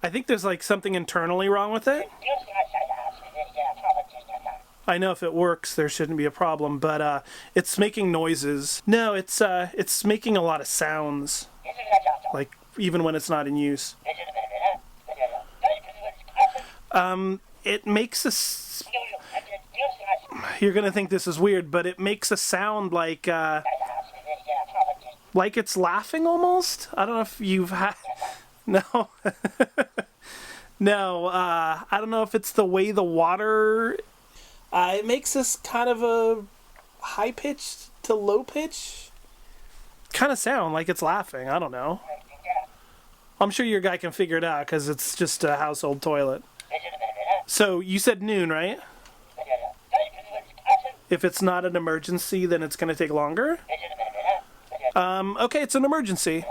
I think there's like something internally wrong with it. I know if it works, there shouldn't be a problem, but it's making noises. No, it's making a lot of sounds, like even when it's not in use. It makes a. You're gonna think this is weird, but it makes a sound like it's laughing almost. I don't know if you've had. No. No, I don't know if it's the way the water... it makes this kind of a high-pitched to low-pitch kind of sound, like it's laughing. I don't know. I'm sure your guy can figure it out, because it's just a household toilet. So, you said noon, right? If it's not an emergency, then it's going to take longer? Okay, it's an emergency.